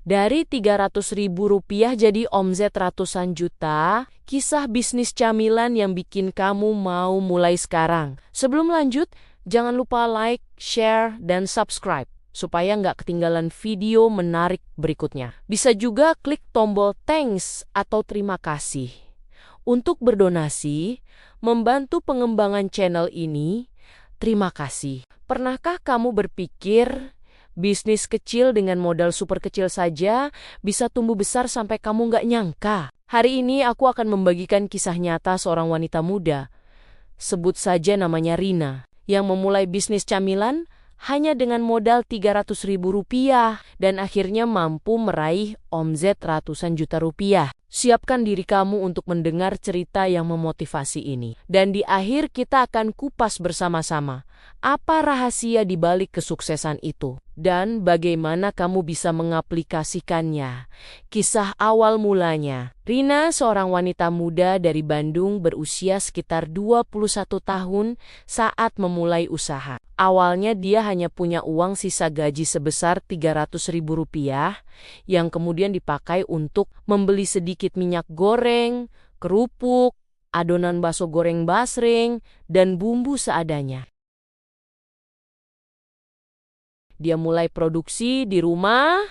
Dari Rp300.000 jadi omset ratusan juta, kisah bisnis camilan yang bikin kamu mau mulai sekarang. Sebelum lanjut, jangan lupa like, share, dan subscribe supaya nggak ketinggalan video menarik berikutnya. Bisa juga klik tombol thanks atau terima kasih untuk berdonasi, membantu pengembangan channel ini. Terima kasih. Pernahkah kamu berpikir bisnis kecil dengan modal super kecil saja bisa tumbuh besar sampai kamu nggak nyangka? Hari ini aku akan membagikan kisah nyata seorang wanita muda, sebut saja namanya Rina, yang memulai bisnis camilan hanya dengan modal Rp300.000 dan akhirnya mampu meraih omset ratusan juta rupiah. Siapkan diri kamu untuk mendengar cerita yang memotivasi ini. Dan di akhir kita akan kupas bersama-sama apa rahasia di balik kesuksesan itu dan bagaimana kamu bisa mengaplikasikannya. Kisah awal mulanya. Rina, seorang wanita muda dari Bandung berusia sekitar 21 tahun saat memulai usaha. Awalnya dia hanya punya uang sisa gaji sebesar Rp300.000 yang kemudian dipakai untuk membeli sedikit minyak goreng, kerupuk, adonan bakso goreng basreng, dan bumbu seadanya. Dia mulai produksi di rumah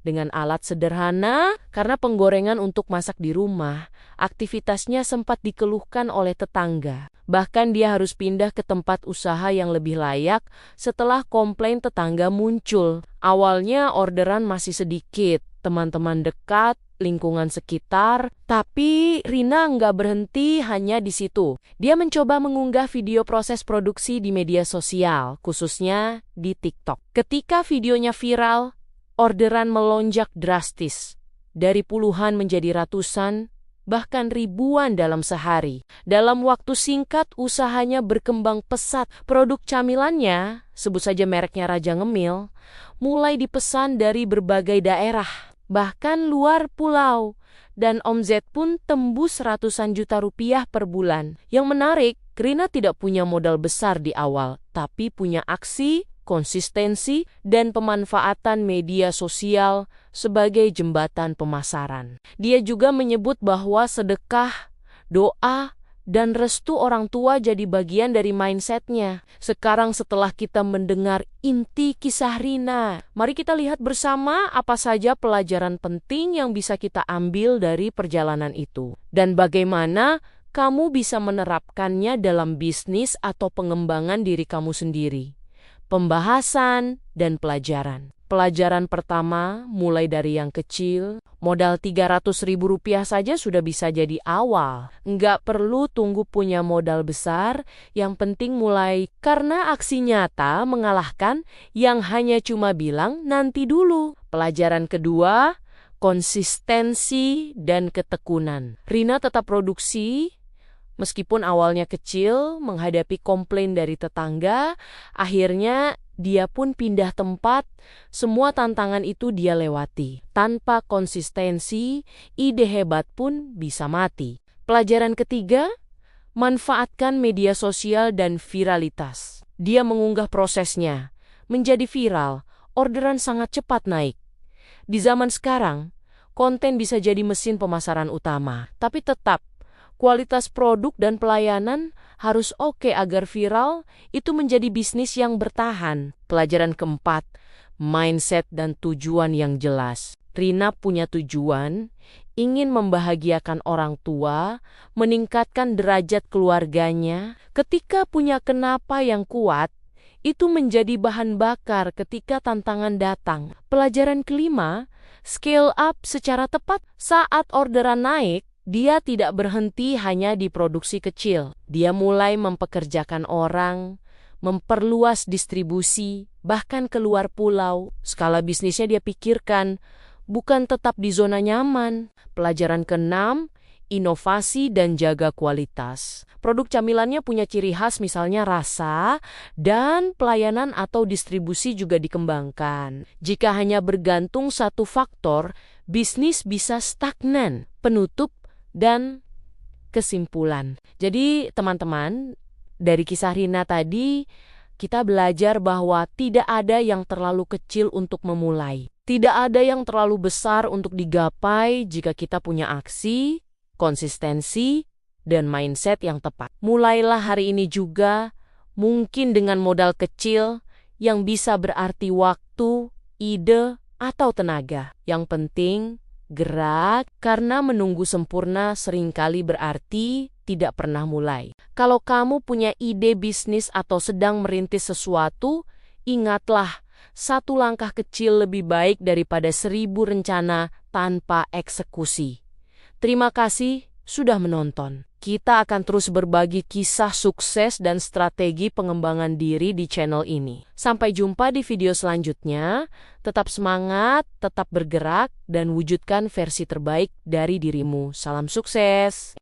dengan alat sederhana karena penggorengan untuk masak di rumah. Aktivitasnya sempat dikeluhkan oleh tetangga. Bahkan dia harus pindah ke tempat usaha yang lebih layak setelah komplain tetangga muncul. Awalnya orderan masih sedikit, teman-teman dekat, lingkungan sekitar, tapi Rina nggak berhenti hanya di situ. Dia mencoba mengunggah video proses produksi di media sosial, khususnya di TikTok. Ketika videonya viral, orderan melonjak drastis, dari puluhan menjadi ratusan, bahkan ribuan dalam sehari. Dalam waktu singkat, usahanya berkembang pesat. Produk camilannya, sebut saja mereknya Raja Ngemil, mulai dipesan dari berbagai daerah, bahkan luar pulau, dan omset pun tembus ratusan juta rupiah per bulan. Yang menarik, Rina tidak punya modal besar di awal, tapi punya aksi, konsistensi, dan pemanfaatan media sosial sebagai jembatan pemasaran. Dia juga menyebut bahwa sedekah, doa, dan restu orang tua jadi bagian dari mindsetnya. Sekarang setelah kita mendengar inti kisah Rina, mari kita lihat bersama apa saja pelajaran penting yang bisa kita ambil dari perjalanan itu. Dan bagaimana kamu bisa menerapkannya dalam bisnis atau pengembangan diri kamu sendiri. Pembahasan dan pelajaran. Pelajaran pertama, mulai dari yang kecil, modal Rp300.000 saja sudah bisa jadi awal. Nggak perlu tunggu punya modal besar, yang penting mulai karena aksi nyata mengalahkan yang hanya cuma bilang nanti dulu. Pelajaran kedua, konsistensi dan ketekunan. Rina tetap produksi, meskipun awalnya kecil, menghadapi komplain dari tetangga, akhirnya dia pun pindah tempat. Semua tantangan itu dia lewati. Tanpa konsistensi, ide hebat pun bisa mati. Pelajaran ketiga, manfaatkan media sosial dan viralitas. Dia mengunggah prosesnya, menjadi viral, orderan sangat cepat naik. Di zaman sekarang, konten bisa jadi mesin pemasaran utama, tapi tetap kualitas produk dan pelayanan harus oke agar viral itu menjadi bisnis yang bertahan. Pelajaran keempat, mindset dan tujuan yang jelas. Rina punya tujuan, ingin membahagiakan orang tua, meningkatkan derajat keluarganya. Ketika punya kenapa yang kuat, itu menjadi bahan bakar ketika tantangan datang. Pelajaran kelima, scale up secara tepat. Saat orderan naik, dia tidak berhenti hanya di produksi kecil. Dia mulai mempekerjakan orang, memperluas distribusi, bahkan keluar pulau. Skala bisnisnya dia pikirkan, bukan tetap di zona nyaman. Pelajaran keenam, inovasi dan jaga kualitas. Produk camilannya punya ciri khas, misalnya rasa, dan pelayanan atau distribusi juga dikembangkan. Jika hanya bergantung satu faktor, bisnis bisa stagnan. Penutup dan kesimpulan. Jadi teman-teman, dari kisah Rina tadi, kita belajar bahwa tidak ada yang terlalu kecil untuk memulai. Tidak ada yang terlalu besar untuk digapai jika kita punya aksi, konsistensi, dan mindset yang tepat. Mulailah hari ini juga, mungkin dengan modal kecil yang bisa berarti waktu, ide, atau tenaga. Yang penting, gerak, karena menunggu sempurna seringkali berarti tidak pernah mulai. Kalau kamu punya ide bisnis atau sedang merintis sesuatu, ingatlah, satu langkah kecil lebih baik daripada 1000 rencana tanpa eksekusi. Terima kasih sudah menonton. Kita akan terus berbagi kisah sukses dan strategi pengembangan diri di channel ini. Sampai jumpa di video selanjutnya. Tetap semangat, tetap bergerak, dan wujudkan versi terbaik dari dirimu. Salam sukses!